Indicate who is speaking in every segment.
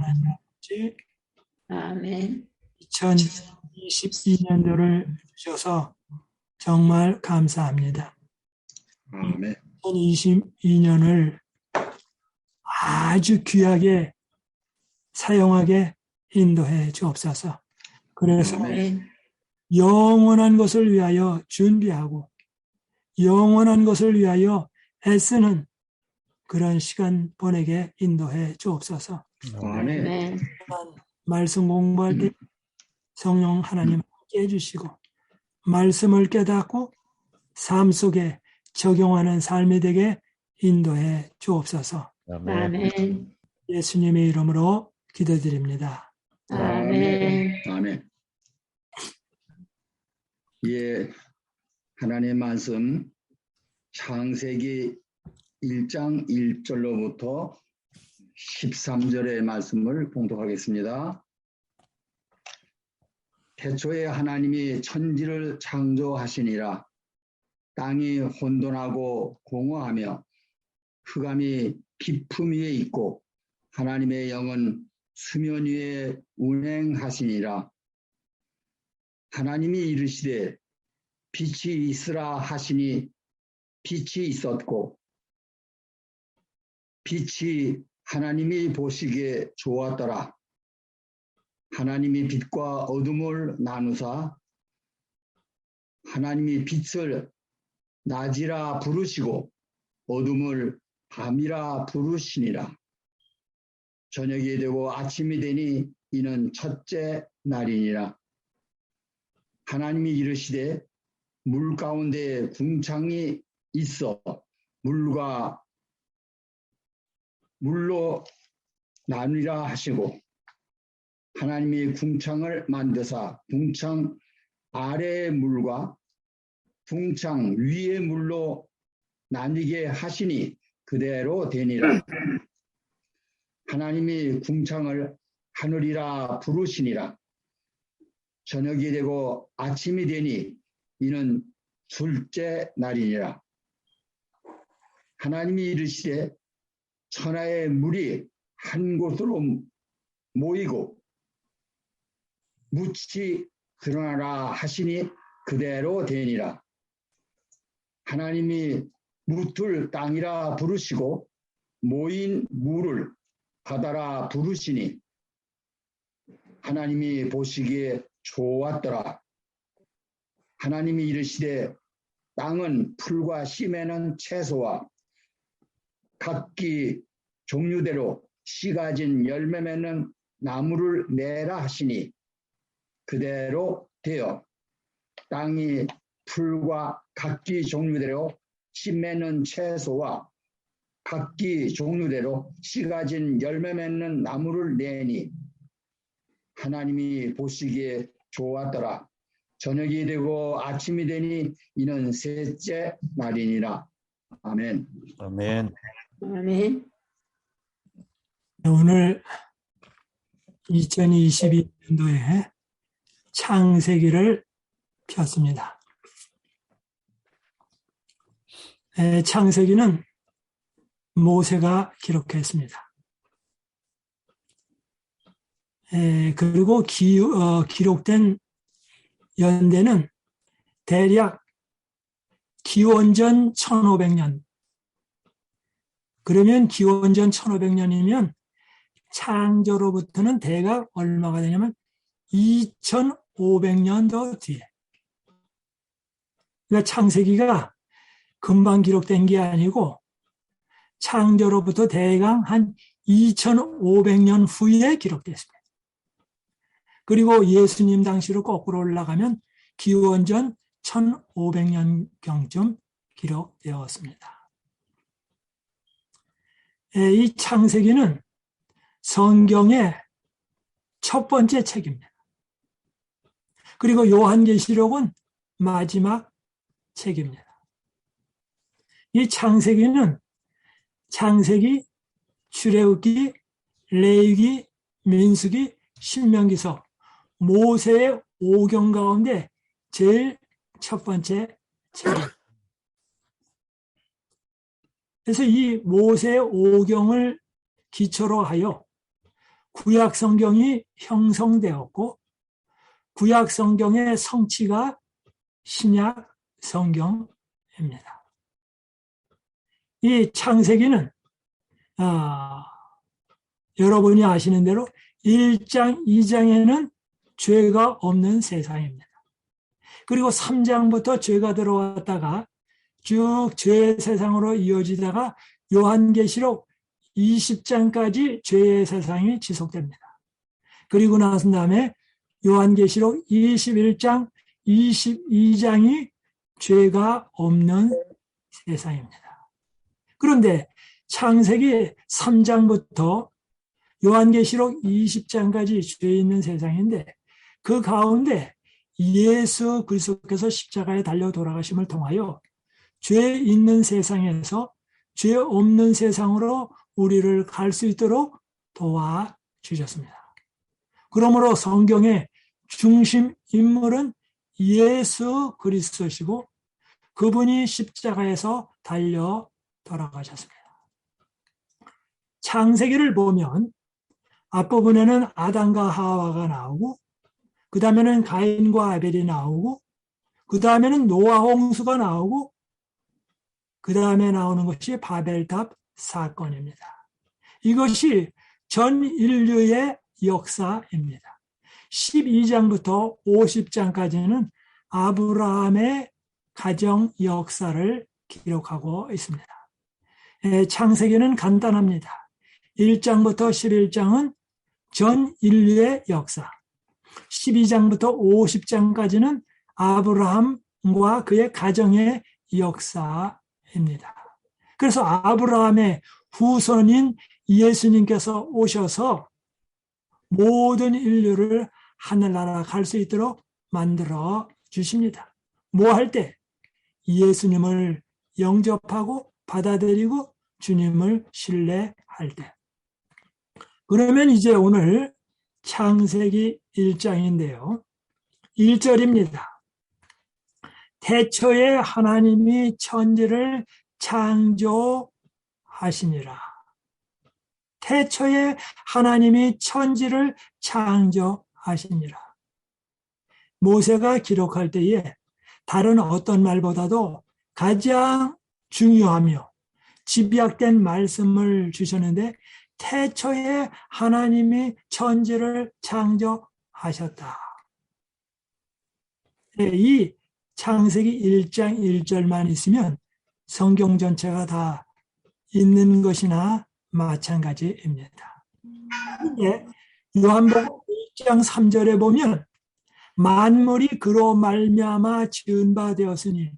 Speaker 1: 하나님 아버지,
Speaker 2: 아멘.
Speaker 1: 2022년도를 주셔서 정말 감사합니다.
Speaker 3: 아멘.
Speaker 1: 2022년을 아주 귀하게 사용하게 인도해 주옵소서. 그래서
Speaker 2: 아멘.
Speaker 1: 영원한 것을 위하여 준비하고 영원한 것을 위하여 애쓰는 그런 시간 보내게 인도해 주옵소서.
Speaker 3: 아멘.
Speaker 2: 아멘.
Speaker 1: 말씀 공부할 때 성령 하나님 함께 해주시고 말씀을 깨닫고 삶 속에 적용하는 삶이 되게 인도해 주옵소서.
Speaker 2: 아멘.
Speaker 1: 예수님의 이름으로 기도드립니다.
Speaker 2: 아멘.
Speaker 3: 아멘. 예, 하나님의 말씀 창세기 1장 1절로부터 13절의 말씀을 봉독하겠습니다. 태초에 하나님이 천지를 창조하시니라. 땅이 혼돈하고 공허하며 흑암이 깊음 위에 있고 하나님의 영은 수면 위에 운행하시니라. 하나님이 이르시되 빛이 있으라 하시니 빛이 있었고 빛이 하나님이 보시기에 좋았더라. 하나님이 빛과 어둠을 나누사 하나님이 빛을 낮이라 부르시고 어둠을 밤이라 부르시니라. 저녁이 되고 아침이 되니 이는 첫째 날이니라. 하나님이 이르시되 물 가운데 궁창이 있어 물로 나누리라 하시고 하나님이 궁창을 만드사 궁창 아래의 물과 궁창 위의 물로 나뉘게 하시니 그대로 되니라. 하나님이 궁창을 하늘이라 부르시니라. 저녁이 되고 아침이 되니 이는 둘째 날이니라. 하나님이 이르시되 천하의 물이 한 곳으로 모이고 묻이 드러나라 하시니 그대로 되니라. 하나님이 묻을 땅이라 부르시고 모인 물을 바다라 부르시니 하나님이 보시기에 좋았더라. 하나님이 이르시되 땅은 풀과 씨 맺는 채소와 각기 종류대로 씨 가진 열매 맺는 나무를 내라 하시니 그대로 되어 땅이 풀과 각기 종류대로 씨 맺는 채소와 각기 종류대로 씨 가진 열매 맺는 나무를 내니 하나님이 보시기에 좋았더라. 저녁이 되고 아침이 되니 이는 셋째 날이니라. 아멘.
Speaker 4: 아멘.
Speaker 2: 아멘.
Speaker 1: 오늘 2022년도에 창세기를 폈습니다. 창세기는 모세가 기록했습니다. 그리고 기록된 연대는 대략 기원전 1500년. 그러면 기원전 1500년이면 창조로부터는 대략 얼마가 되냐면 2500년도 뒤에. 그러니까 창세기가 금방 기록된 게 아니고 창조로부터 대강 한 2500년 후에 기록됐습니다. 그리고 예수님 당시로 거꾸로 올라가면 기원전 1500년경쯤 기록되었습니다. 이 창세기는 성경의 첫 번째 책입니다. 그리고 요한계시록은 마지막 책입니다. 이 창세기는 창세기, 출애굽기, 레위기, 민수기, 신명기서 모세의 5경 가운데 제일 첫 번째 책입니다. 그래서 이 모세의 5경을 기초로 하여 구약 성경이 형성되었고 구약 성경의 성취가 신약 성경입니다. 이 창세기는 여러분이 아시는 대로 1장, 2장에는 죄가 없는 세상입니다. 그리고 3장부터 죄가 들어왔다가 쭉 죄의 세상으로 이어지다가 요한계시록 20장까지 죄의 세상이 지속됩니다. 그리고 나선 다음에 요한계시록 21장, 22장이 죄가 없는 세상입니다. 그런데 창세기 3장부터 요한계시록 20장까지 죄 있는 세상인데 그 가운데 예수 그리스도께서 십자가에 달려 돌아가심을 통하여 죄 있는 세상에서 죄 없는 세상으로 우리를 갈 수 있도록 도와주셨습니다. 그러므로 성경의 중심 인물은 예수 그리스도시고 그분이 십자가에서 달려 돌아가셨습니다. 창세기를 보면 앞부분에는 아담과 하와가 나오고 그 다음에는 가인과 아벨이 나오고 그 다음에는 노아 홍수가 나오고 그 다음에 나오는 것이 바벨탑 사건입니다. 이것이 전 인류의 역사입니다. 12장부터 50장까지는 아브라함의 가정 역사를 기록하고 있습니다. 창세기는 간단합니다. 1장부터 11장은 전 인류의 역사, 12장부터 50장까지는 아브라함과 그의 가정의 역사입니다. 그래서 아브라함의 후손인 예수님께서 오셔서 모든 인류를 하늘나라 갈 수 있도록 만들어 주십니다. 뭐 할 때? 예수님을 영접하고 받아들이고 주님을 신뢰할 때. 그러면 이제 오늘 창세기 1장인데요. 1절입니다. 태초에 하나님이 천지를 창조하시니라. 태초에 하나님이 천지를 창조하시니라. 모세가 기록할 때에 다른 어떤 말보다도 가장 중요하며 집약된 말씀을 주셨는데 태초에 하나님이 천지를 창조하셨다. 이 창세기 1장 1절만 있으면 성경 전체가 다 있는 것이나 마찬가지입니다. 그런데 요한복음 1장 3절에 보면 만물이 그로 말미암아 지은 바 되었으니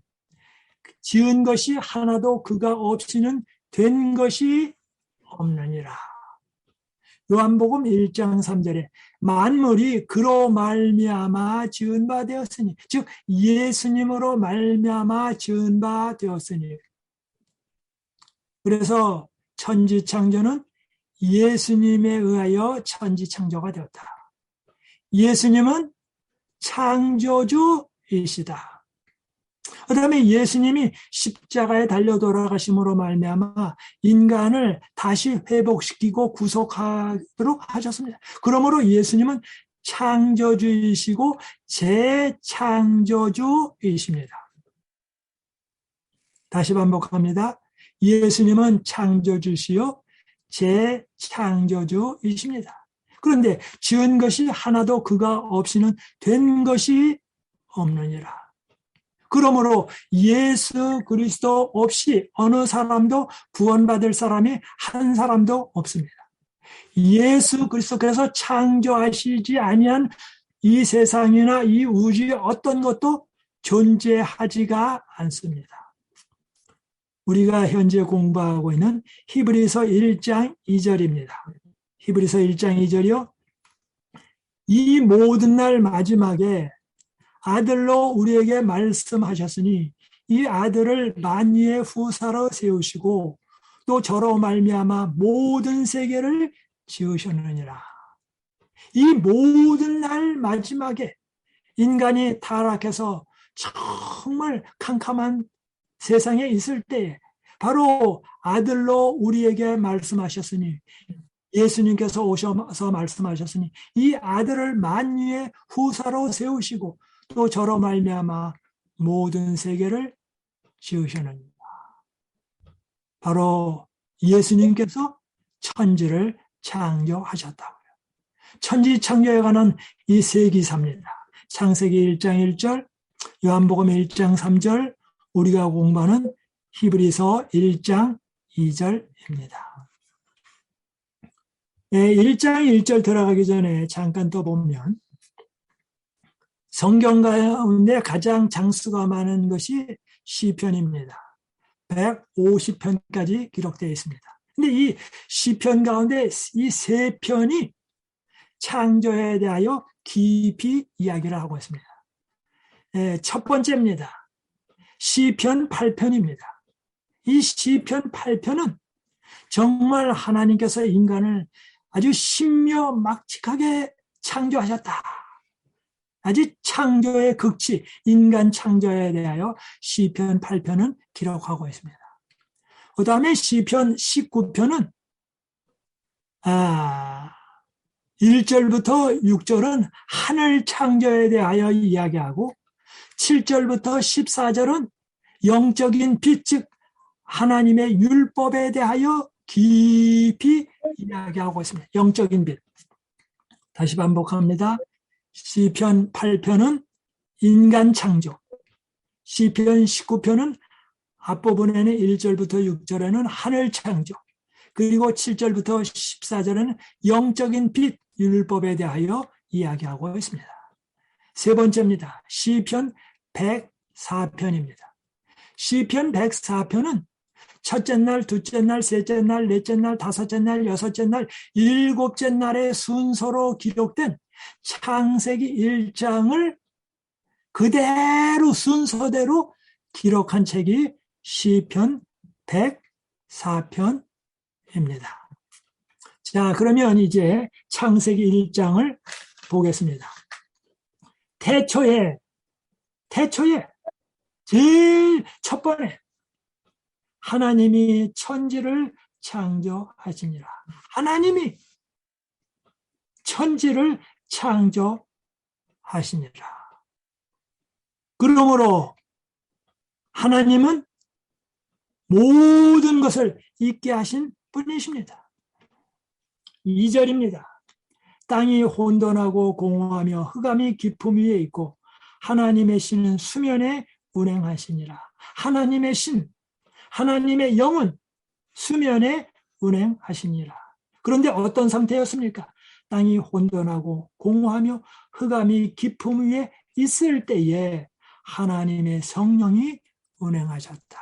Speaker 1: 지은 것이 하나도 그가 없이는 된 것이 없느니라. 요한복음 1장 3절에 만물이 그로 말미암아 지은 바 되었으니 즉 예수님으로 말미암아 지은 바 되었으니 그래서 천지창조는 예수님에 의하여 천지창조가 되었다. 예수님은 창조주이시다. 그 다음에 예수님이 십자가에 달려 돌아가심으로 말미암아 인간을 다시 회복시키고 구속하도록 하셨습니다. 그러므로 예수님은 창조주이시고 재창조주이십니다. 다시 반복합니다. 예수님은 창조주시요 재창조주이십니다. 그런데 지은 것이 하나도 그가 없이는 된 것이 없느니라. 그러므로 예수 그리스도 없이 어느 사람도 구원받을 사람이 한 사람도 없습니다. 예수 그리스도께서 창조하시지 아니한 이 세상이나 이 우주의 어떤 것도 존재하지가 않습니다. 우리가 현재 공부하고 있는 히브리서 1장 2절입니다. 히브리서 1장 2절이요. 이 모든 날 마지막에 아들로 우리에게 말씀하셨으니 이 아들을 만유의 후사로 세우시고 또 저로 말미암아 모든 세계를 지으셨느니라. 이 모든 날 마지막에 인간이 타락해서 정말 캄캄한 세상에 있을 때 바로 아들로 우리에게 말씀하셨으니 예수님께서 오셔서 말씀하셨으니 이 아들을 만유의 후사로 세우시고 또 저로 말미암아 모든 세계를 지으셨느니라. 바로 예수님께서 천지를 창조하셨다고요. 천지 창조에 관한 이 세 기사입니다. 창세기 1장 1절, 요한복음 1장 3절, 우리가 공부하는 히브리서 1장 2절입니다. 네, 1장 1절 들어가기 전에 잠깐 또 보면 성경 가운데 가장 장수가 많은 것이 시편입니다. 150편까지 기록되어 있습니다. 근데 이 시편 가운데 이 세 편이 창조에 대하여 깊이 이야기를 하고 있습니다. 첫 번째입니다. 시편 8편입니다. 이 시편 8편은 정말 하나님께서 인간을 아주 신묘막측하게 창조하셨다. 아주 창조의 극치, 인간 창조에 대하여 시편 8편은 기록하고 있습니다. 그 다음에 시편 19편은 1절부터 6절은 하늘 창조에 대하여 이야기하고 7절부터 14절은 영적인 빛, 즉 하나님의 율법에 대하여 깊이 이야기하고 있습니다. 영적인 빛. 다시 반복합니다. 시편 8편은 인간 창조, 시편 19편은 앞부분에는 1절부터 6절에는 하늘 창조, 그리고 7절부터 14절에는 영적인 빛, 율법에 대하여 이야기하고 있습니다. 세 번째입니다. 시편 104편입니다. 시편 104편은 첫째 날, 둘째 날, 셋째 날, 넷째 날, 다섯째 날, 여섯째 날, 일곱째 날의 순서로 기록된 창세기 1장을 그대로 순서대로 기록한 책이 시편 104편입니다. 자, 그러면 이제 창세기 1장을 보겠습니다. 태초에 제일 첫 번에 하나님이 천지를 창조하시니라. 하나님이 천지를 창조하시니라. 그러므로 하나님은 모든 것을 있게 하신 분이십니다. 2절입니다. 땅이 혼돈하고 공허하며 흑암이 깊음 위에 있고 하나님의 신은 수면에 운행하시니라. 하나님의 신, 하나님의 영은 수면에 운행하시니라. 그런데 어떤 상태였습니까? 땅이 혼돈하고 공허하며 흑암이 깊음 위에 있을 때에 하나님의 성령이 운행하셨다.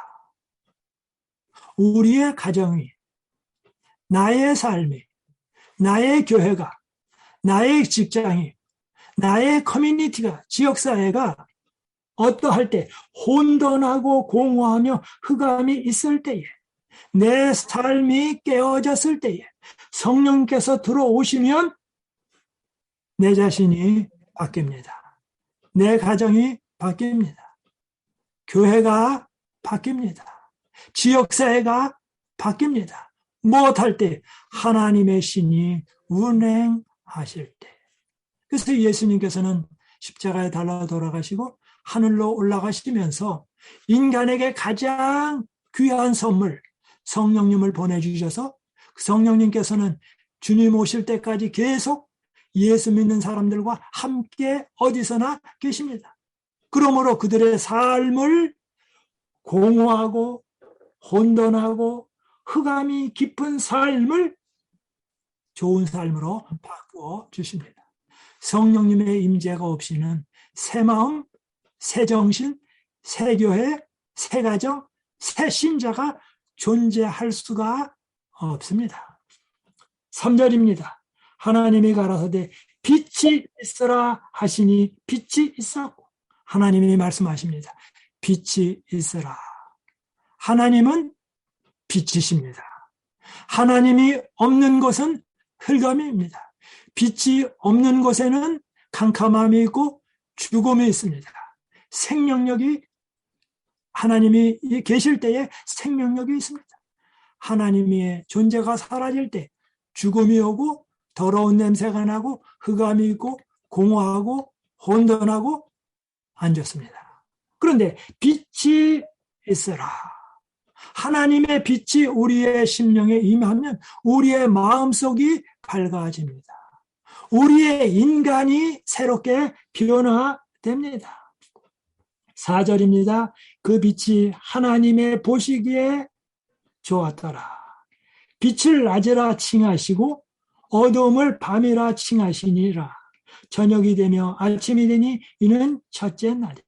Speaker 1: 우리의 가정이, 나의 삶이, 나의 교회가, 나의 직장이, 나의 커뮤니티가, 지역사회가 어떠할 때 혼돈하고 공허하며 흑암이 있을 때에 내 삶이 깨어졌을 때에 성령께서 들어오시면 내 자신이 바뀝니다. 내 가정이 바뀝니다. 교회가 바뀝니다. 지역사회가 바뀝니다. 무엇할 때? 하나님의 신이 운행하실 때. 그래서 예수님께서는 십자가에 달려 돌아가시고 하늘로 올라가시면서 인간에게 가장 귀한 선물, 성령님을 보내주셔서 성령님께서는 주님 오실 때까지 계속 예수 믿는 사람들과 함께 어디서나 계십니다. 그러므로 그들의 삶을 공허하고 혼돈하고 흑암이 깊은 삶을 좋은 삶으로 바꾸어 주십니다. 성령님의 임재가 없이는 새 마음, 새 정신, 새 교회, 새 가정, 새 신자가 존재할 수가 없습니다. 3절입니다. 하나님이 가라사대 빛이 있으라 하시니 빛이 있었고, 하나님이 말씀하십니다. 빛이 있으라. 하나님은 빛이십니다. 하나님이 없는 곳은 흑암입니다. 빛이 없는 곳에는 캄캄함이 있고 죽음이 있습니다. 생명력이, 하나님이 계실 때에 생명력이 있습니다. 하나님의 존재가 사라질 때 죽음이 오고 더러운 냄새가 나고 흑암이 있고 공허하고 혼돈하고 안 좋습니다. 그런데 빛이 있으라. 하나님의 빛이 우리의 심령에 임하면 우리의 마음속이 밝아집니다. 우리의 인간이 새롭게 변화됩니다. 4절입니다. 그 빛이 하나님의 보시기에 좋았더라. 빛을 낮이라 칭하시고 어두움을 밤이라 칭하시니라. 저녁이 되며 아침이 되니 이는 첫째 날이라.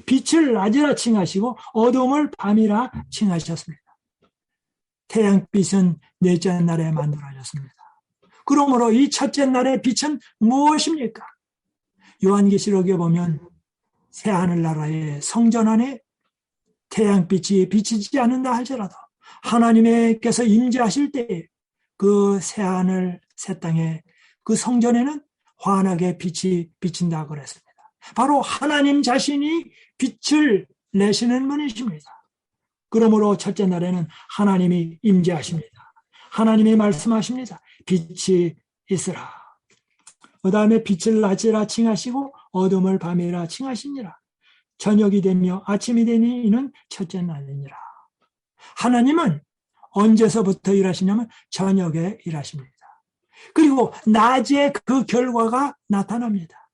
Speaker 1: 빛을 낮이라 칭하시고 어두움을 밤이라 칭하셨습니다. 태양빛은 넷째 날에 만들어졌습니다. 그러므로 이 첫째 날의 빛은 무엇입니까? 요한계시록에 보면 새하늘나라의 성전 안에 태양빛이 비치지 않는다 할지라도 하나님께서 임재하실 때에 그 새하늘 새 땅에 그 성전에는 환하게 빛이 비친다 그랬습니다. 바로 하나님 자신이 빛을 내시는 분이십니다. 그러므로 첫째 날에는 하나님이 임재하십니다. 하나님이 말씀하십니다. 빛이 있으라. 그 다음에 빛을 낮이라 칭하시고 어둠을 밤이라 칭하시니라. 저녁이 되며 아침이 되니 이는 첫째 날이니라. 하나님은 언제서부터 일하시냐면 저녁에 일하십니다. 그리고 낮에 그 결과가 나타납니다.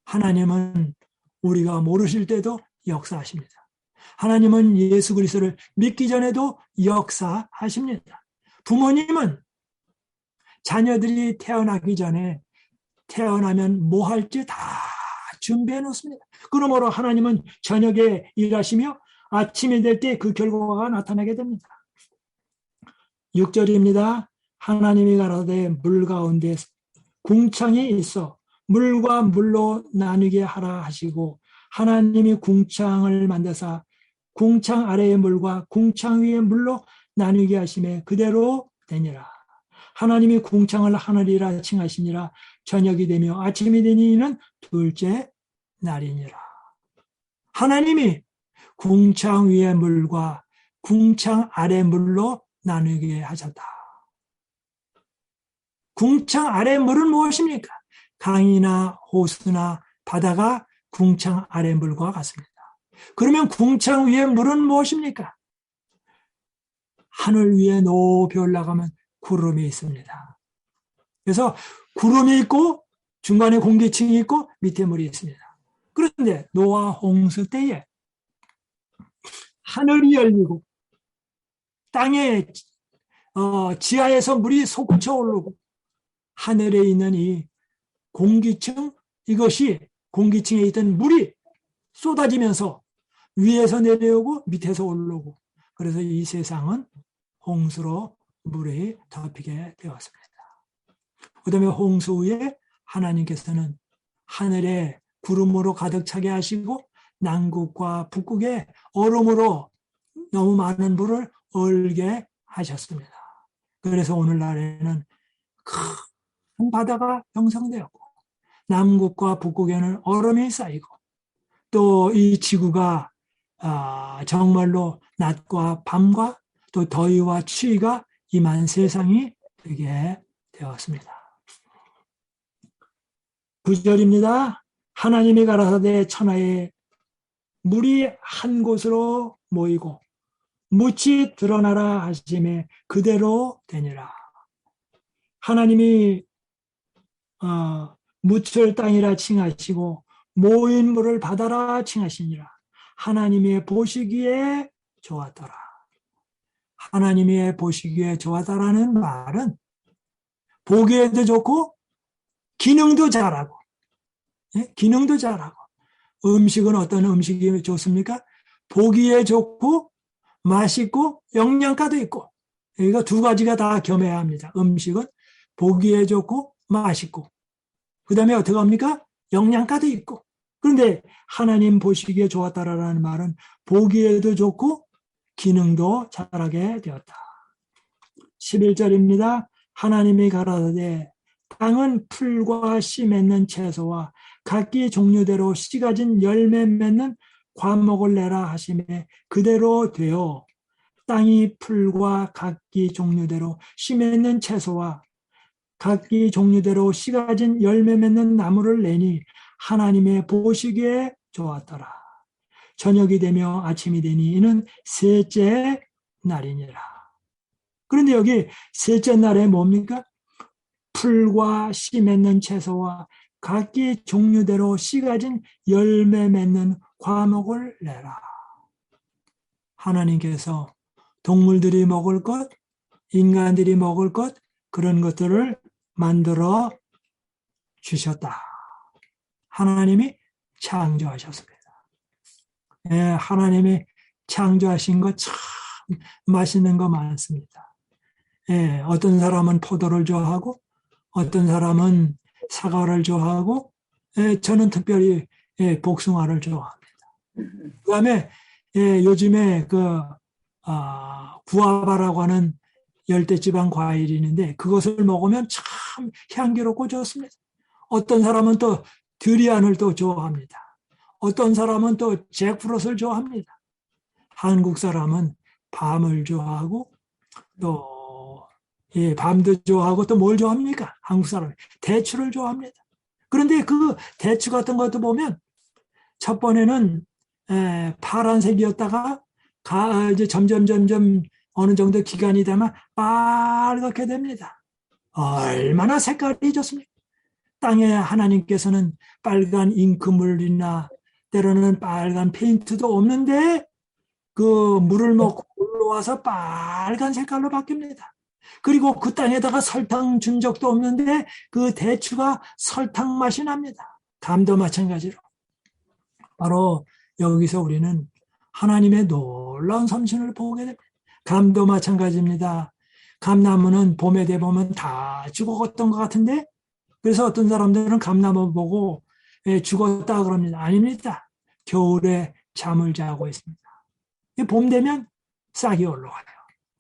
Speaker 1: 하나님은 우리가 모르실 때도 역사하십니다. 하나님은 예수 그리스도를 믿기 전에도 역사하십니다. 부모님은 자녀들이 태어나기 전에 태어나면 뭐 할지 다 준비해 놓습니다. 그러므로 하나님은 저녁에 일하시며 아침이 될 때 그 결과가 나타나게 됩니다. 6절입니다. 하나님이 가라사대 물 가운데 궁창이 있어 물과 물로 나누게 하라 하시고 하나님이 궁창을 만드사 궁창 아래의 물과 궁창 위의 물로 나누게 하심에 그대로 되니라. 하나님이 궁창을 하늘이라 칭하시니라. 저녁이 되며 아침이 되니 이는 둘째 날이니라. 하나님이 궁창 위의 물과 궁창 아래 물로 나누게 하셨다. 궁창 아래 물은 무엇입니까? 강이나 호수나 바다가 궁창 아래 물과 같습니다. 그러면 궁창 위의 물은 무엇입니까? 하늘 위에 높이 올라가면 구름이 있습니다. 그래서 구름이 있고 중간에 공기층이 있고 밑에 물이 있습니다. 그런데 노아 홍수 때에 하늘이 열리고 땅에 지하에서 물이 솟구쳐 오르고 하늘에 있는 이 공기층, 이것이 공기층에 있던 물이 쏟아지면서 위에서 내려오고 밑에서 올라오고, 그래서 이 세상은 홍수로 물이 덮이게 되었습니다. 그 다음에 홍수 후에 하나님께서는 하늘에 구름으로 가득 차게 하시고 남극과 북극에 얼음으로 너무 많은 물을 얼게 하셨습니다. 그래서 오늘날에는 큰 바다가 형성되었고 남극과 북극에는 얼음이 쌓이고 또 이 지구가 정말로 낮과 밤과 또 더위와 추위가 임한 세상이 되게 되었습니다. 9절입니다. 하나님이 가라사대 천하에 물이 한 곳으로 모이고 묻이 드러나라 하심에 그대로 되니라. 하나님이 묻을 땅이라 칭하시고 모인 물을 바다라 칭하시니라. 하나님의 보시기에 좋았더라. 하나님의 보시기에 좋았다라는 말은 보기에도 좋고 기능도 잘하고, 기능도 잘하고. 음식은 어떤 음식이 좋습니까? 보기에 좋고 맛있고 영양가도 있고, 이거 두 가지가 다 겸해야 합니다. 음식은 보기에 좋고 맛있고, 그 다음에 어떻게 합니까? 영양가도 있고. 그런데 하나님 보시기에 좋았다라는 말은 보기에도 좋고 기능도 잘하게 되었다. 11절입니다. 하나님이 가라사대 땅은 풀과 씨 맺는 채소와 각기 종류대로 씨 가진 열매 맺는 과목을 내라 하심에 그대로 되어 땅이 풀과 각기 종류대로 씨 맺는 채소와 각기 종류대로 씨 가진 열매 맺는 나무를 내니 하나님의 보시기에 좋았더라. 저녁이 되며 아침이 되니 이는 셋째 날이니라. 그런데 여기 셋째 날에 뭡니까? 풀과 씨 맺는 채소와 각기 종류대로 씨 가진 열매 맺는 과목을 내라. 하나님께서 동물들이 먹을 것, 인간들이 먹을 것, 그런 것들을 만들어 주셨다. 하나님이 창조하셨습니다. 예, 하나님이 창조하신 것 참 맛있는 거 많습니다. 예, 어떤 사람은 포도를 좋아하고 어떤 사람은 사과를 좋아하고 예, 저는 특별히 예, 복숭아를 좋아합니다. 그다음에 예, 요즘에 구아바라고 하는 열대지방 과일이 있는데 그것을 먹으면 참 향기롭고 좋습니다. 어떤 사람은 또 드리안을 또 좋아합니다. 어떤 사람은 또 잭프루트를 좋아합니다. 한국 사람은 밤을 좋아하고 또 예, 밤도 좋아하고 또 뭘 좋아합니까? 한국 사람이 대추를 좋아합니다. 그런데 그 대추 같은 것도 보면 첫 번에는 파란색이었다가 이제 점점 어느 정도 기간이 되면 빨갛게 됩니다. 얼마나 색깔이 좋습니까? 땅에 하나님께서는 빨간 잉크물이나 때로는 빨간 페인트도 없는데 그 물을 먹고 올라와서 빨간 색깔로 바뀝니다. 그리고 그 땅에다가 설탕 준 적도 없는데 그 대추가 설탕 맛이 납니다. 감도 마찬가지로. 바로 여기서 우리는 하나님의 놀라운 솜씨를 보게 됩니다. 감도 마찬가지입니다. 감나무는 봄에 되보면 다 죽었던 것 같은데 그래서 어떤 사람들은 감나무 보고 죽었다 그럽니다. 아닙니다. 겨울에 잠을 자고 있습니다. 봄 되면 싹이 올라와요.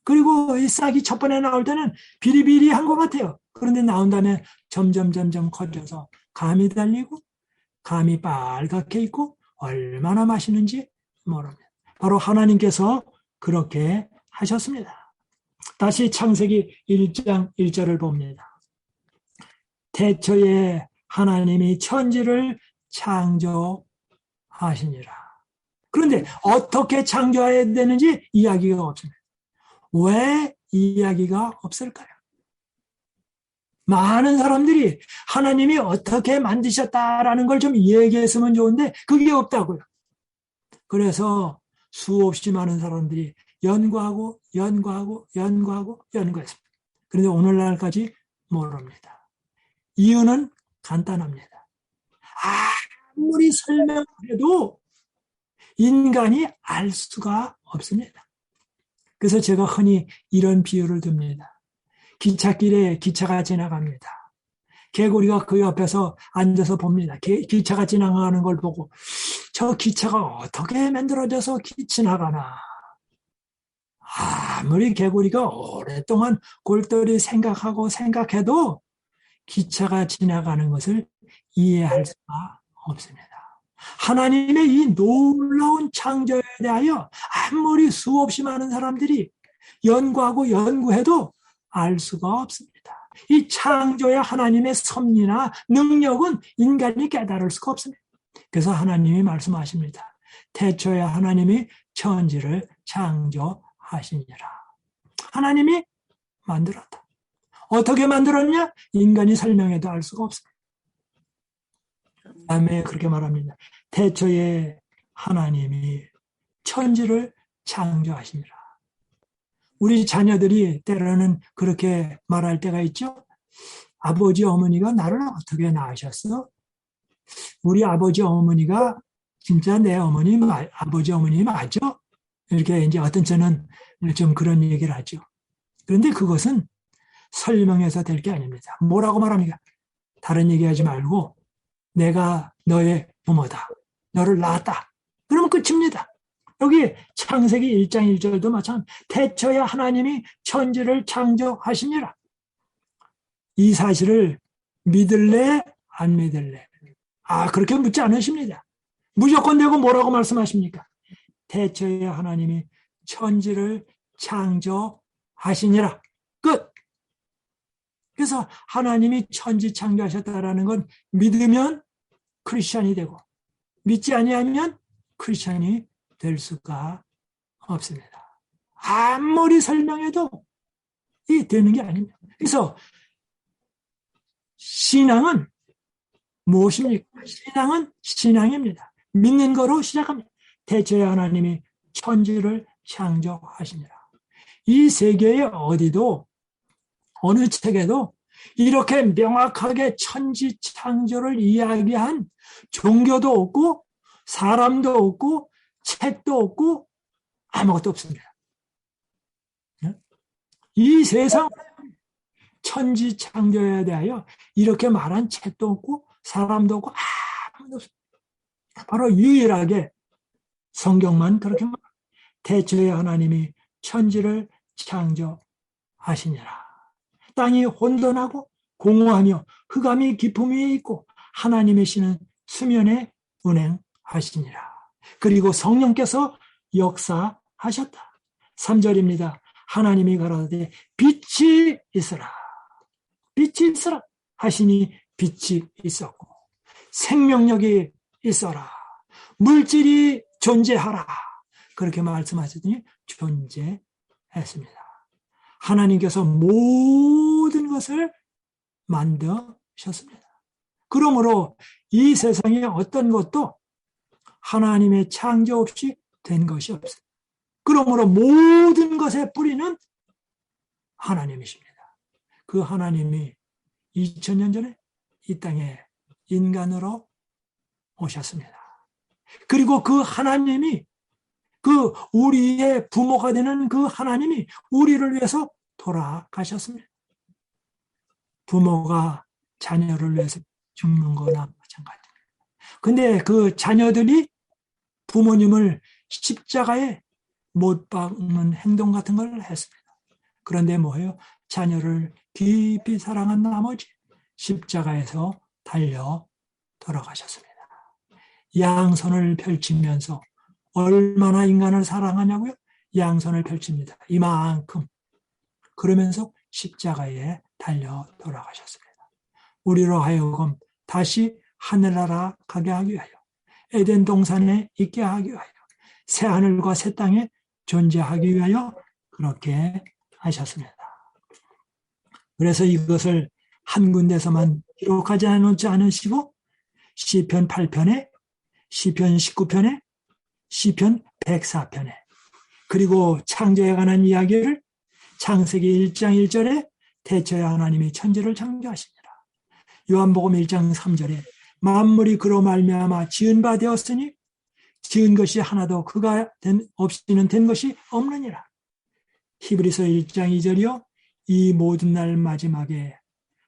Speaker 1: 그리고 이 싹이 첫 번에 나올 때는 비리비리한 것 같아요. 그런데 나온 다음에 점점 커져서 감이 달리고 감이 빨갛게 있고 얼마나 맛있는지 모릅니다. 바로 하나님께서 그렇게 하셨습니다. 다시 창세기 1장 1절을 봅니다. 태초에 하나님이 천지를 창조하시니라. 그런데 어떻게 창조해야 되는지 이야기가 없습니다. 왜 이야기가 없을까요? 많은 사람들이 하나님이 어떻게 만드셨다라는 걸 좀 얘기했으면 좋은데 그게 없다고요. 그래서 수없이 많은 사람들이 연구했습니다. 그런데 오늘날까지 모릅니다. 이유는 간단합니다. 아무리 설명해도 인간이 알 수가 없습니다. 그래서 제가 흔히 이런 비유를 듭니다. 기찻길에 기차가 지나갑니다. 개구리가 그 옆에서 앉아서 봅니다. 기차가 지나가는 걸 보고 저 기차가 어떻게 만들어져서 지나가나. 아무리 개구리가 오랫동안 골똘히 생각해도 기차가 지나가는 것을 이해할 수가 없습니다. 하나님의 이 놀라운 창조에 대하여 아무리 수없이 많은 사람들이 연구해도 알 수가 없습니다. 이 창조의 하나님의 섭리나 능력은 인간이 깨달을 수가 없습니다. 그래서 하나님이 말씀하십니다. 태초에 하나님이 천지를 창조하시니라. 하나님이 만들었다. 어떻게 만들었냐? 인간이 설명해도 알 수가 없습니다. 다음에 그렇게 말합니다. 태초에 하나님이 천지를 창조하시니라. 우리 자녀들이 때로는 그렇게 말할 때가 있죠. 아버지 어머니가 나를 어떻게 낳으셨어? 우리 아버지 어머니가 진짜 내 아버지 어머니 맞죠? 이렇게 이제 어떤 저는 좀 그런 얘기를 하죠. 그런데 그것은 설명해서 될 게 아닙니다. 뭐라고 말합니까? 다른 얘기하지 말고 내가 너의 부모다. 너를 낳았다. 그러면 끝입니다. 여기 창세기 1장 1절도 마찬가지. 태초에 하나님이 천지를 창조하시니라. 이 사실을 믿을래? 안 믿을래? 그렇게 묻지 않으십니다. 무조건 되고 뭐라고 말씀하십니까? 태초에 하나님이 천지를 창조하시니라. 끝. 그래서 하나님이 천지 창조하셨다라는 건 믿으면 크리스찬이 되고 믿지 아니하면 크리스찬이 될 수가 없습니다. 아무리 설명해도 이 되는 게 아닙니다. 그래서 신앙은 무엇입니까? 신앙은 신앙입니다. 믿는 거로 시작합니다. 대초에 하나님이 천지를 창조하시니라. 이 세계에 어디도 어느 책에도 이렇게 명확하게 천지 창조를 이야기한 종교도 없고 사람도 없고 책도 없고 아무것도 없습니다. 이 세상 천지 창조에 대하여 이렇게 말한 책도 없고 사람도 없고 아무것도 없습니다. 바로 유일하게 성경만 그렇게 말합니다. 대초에 하나님이 천지를 창조하시니라. 땅이 혼돈하고 공허하며 흑암이 깊음 위에 있고 하나님의 신은 수면에 운행하시니라. 그리고 성령께서 역사하셨다. 3절입니다. 하나님이 가라사대 빛이 있으라. 빛이 있으라 하시니 빛이 있었고 생명력이 있어라. 물질이 존재하라. 그렇게 말씀하셨더니 존재했습니다. 하나님께서 모든 것을 만드셨습니다. 그러므로 이 세상에 어떤 것도 하나님의 창조 없이 된 것이 없습니다. 그러므로 모든 것의 뿌리는 하나님이십니다. 그 하나님이 2000년 전에 이 땅에 인간으로 오셨습니다. 그리고 그 하나님이 그 우리의 부모가 되는 그 하나님이 우리를 위해서 돌아가셨습니다. 부모가 자녀를 위해서 죽는 거나 마찬가지입니다. 근데 그 자녀들이 부모님을 십자가에 못 박는 행동 같은 걸 했습니다. 그런데 뭐예요? 자녀를 깊이 사랑한 나머지 십자가에서 달려 돌아가셨습니다. 양손을 펼치면서 얼마나 인간을 사랑하냐고요? 양손을 펼칩니다. 이만큼. 그러면서 십자가에 달려 돌아가셨습니다. 우리로 하여금 다시 하늘나라 가게 하기 위하여 에덴 동산에 있게 하기 위하여 새 하늘과 새 땅에 존재하기 위하여 그렇게 하셨습니다. 그래서 이것을 한 군데서만 기록하지 않으시고 시편 8편에 시편 19편에 시편 104편에 그리고 창조에 관한 이야기를 창세기 1장 1절에 대초에 하나님이 천지를 창조하시니라. 요한복음 1장 3절에 만물이 그로 말미암아 지은 바 되었으니 지은 것이 하나도 그가 없이는 된 것이 없느니라. 히브리서 1장 2절이요 이 모든 날 마지막에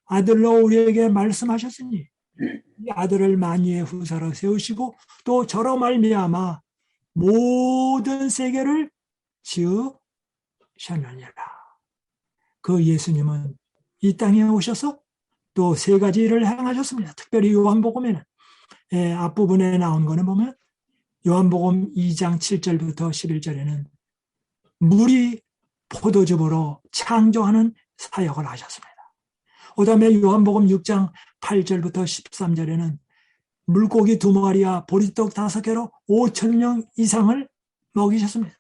Speaker 1: 아들로 우리에게 말씀하셨으니 이 아들을 만유의 후사로 세우시고 또 저로 말미암아 모든 세계를 지으셨느니라. 그 예수님은 이 땅에 오셔서 또 세 가지 일을 행하셨습니다. 특별히 요한복음에는 앞부분에 나온 거는 보면 요한복음 2장 7절부터 11절에는 물이 포도즙으로 창조하는 사역을 하셨습니다. 그 다음에 요한복음 6장 8절부터 13절에는 물고기 2마리와 보리떡 5개로 5,000명 이상을 먹이셨습니다.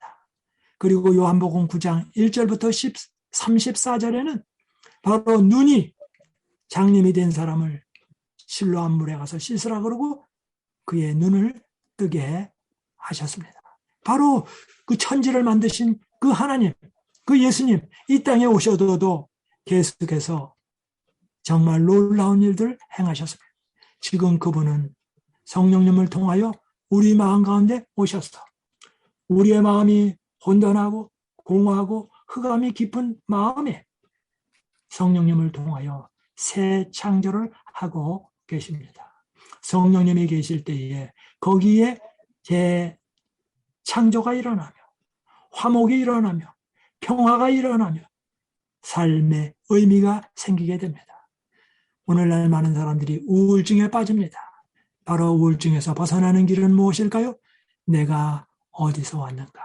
Speaker 1: 그리고 요한복음 9장 1절부터 34절에는 바로 눈이 장님이 된 사람을 실로암 물에 가서 씻으라 그러고 그의 눈을 뜨게 하셨습니다. 바로 그 천지를 만드신 그 하나님, 그 예수님 이 땅에 오셔도 계속해서 정말 놀라운 일들을 행하셨습니다. 지금 그분은 성령님을 통하여 우리 마음 가운데 오셔서 우리의 마음이 혼돈하고 공허하고 흑암이 깊은 마음에 성령님을 통하여 새 창조를 하고 계십니다. 성령님이 계실 때에 거기에 재창조가 일어나며 화목이 일어나며 평화가 일어나며 삶의 의미가 생기게 됩니다. 오늘날 많은 사람들이 우울증에 빠집니다. 바로 우울증에서 벗어나는 길은 무엇일까요? 내가 어디서 왔는가?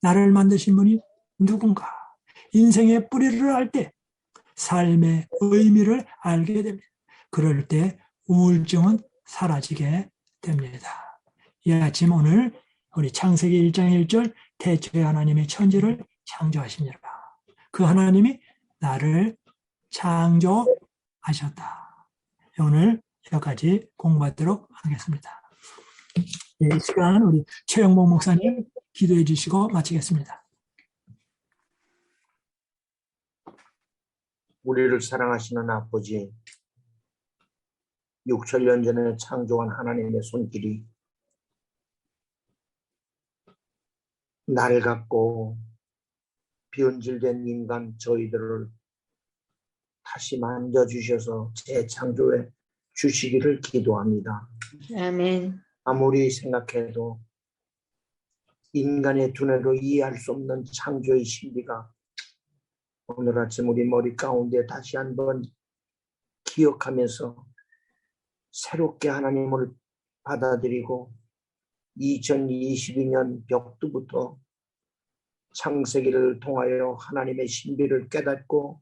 Speaker 1: 나를 만드신 분이 누군가? 인생의 뿌리를 알 때 삶의 의미를 알게 됩니다. 그럴 때 우울증은 사라지게 됩니다. 이 아침 오늘 우리 창세기 1장 1절 태초에 하나님의 천지를 창조하시니라. 그 하나님이 나를 창조하셨다. 오늘 여기까지 공부하도록 하겠습니다. 이 시간 우리 최영목 목사님 기도해 주시고 마치겠습니다.
Speaker 4: 우리를 사랑하시는 아버지, 6천년 전에 창조한 하나님의 손길이 낡았고 변질된 인간 저희들을 다시 만져주셔서 재창조해 주시기를 기도합니다.
Speaker 2: 아멘.
Speaker 4: 아무리 생각해도 인간의 두뇌로 이해할 수 없는 창조의 신비가 오늘 아침 우리 머리 가운데 다시 한번 기억하면서 새롭게 하나님을 받아들이고 2022년 벽두부터 창세기를 통하여 하나님의 신비를 깨닫고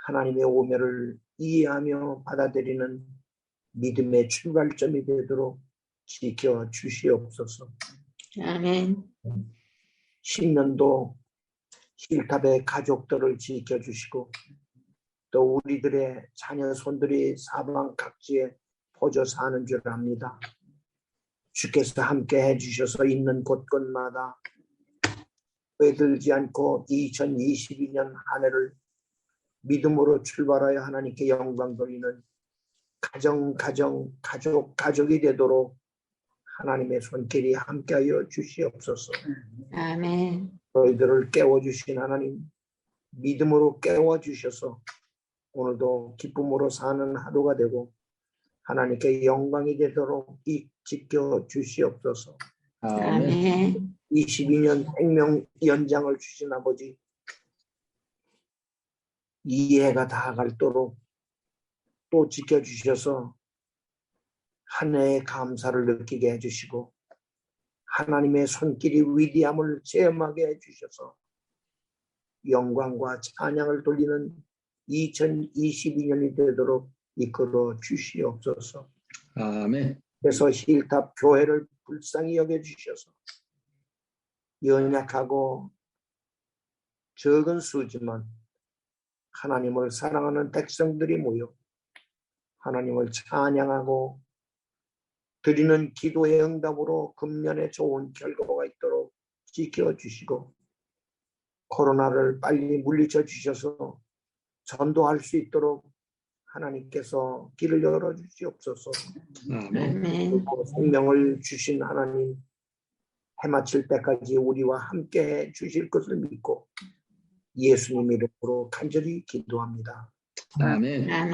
Speaker 4: 하나님의 오멸을 이해하며 받아들이는 믿음의 출발점이 되도록 지켜주시옵소서.
Speaker 2: 아멘.
Speaker 4: 10년도 힐탑의 가족들을 지켜주시고 또 우리들의 자녀 손들이 사방 각지에 퍼져 사는 줄 압니다. 주께서 함께 해주셔서 있는 곳곳마다 외들지 않고 2022년 한 해를 믿음으로 출발하여 하나님께 영광 돌리는 가족이 되도록 하나님의 손길이 함께하여 주시옵소서.
Speaker 2: 아멘.
Speaker 4: 너희들을 깨워주신 하나님, 믿음으로 깨워주셔서 오늘도 기쁨으로 사는 하루가 되고 하나님께 영광이 되도록 지켜주시옵소서.
Speaker 2: 아멘.
Speaker 4: 22년 생명 연장을 주신 아버지, 이해가 다 갈도록 또 지켜주셔서 한 해의 감사를 느끼게 해주시고 하나님의 손길이 위대함을 체험하게 해주셔서 영광과 찬양을 돌리는 2022년이 되도록 이끌어 주시옵소서.
Speaker 3: 아멘.
Speaker 4: 그래서 힐탑 교회를 불쌍히 여겨주셔서 연약하고 적은 수지만 하나님을 사랑하는 백성들이 모여 하나님을 찬양하고 드리는 기도의 응답으로 금년에 좋은 결과가 있도록 지켜주시고 코로나를 빨리 물리쳐 주셔서 전도할 수 있도록 하나님께서 길을 열어주시옵소서.
Speaker 2: 아멘.
Speaker 4: 생명을 주신 하나님, 해마칠 때까지 우리와 함께 주실 것을 믿고 예수님 이름으로 간절히 기도합니다.
Speaker 3: 아멘.
Speaker 2: 아멘.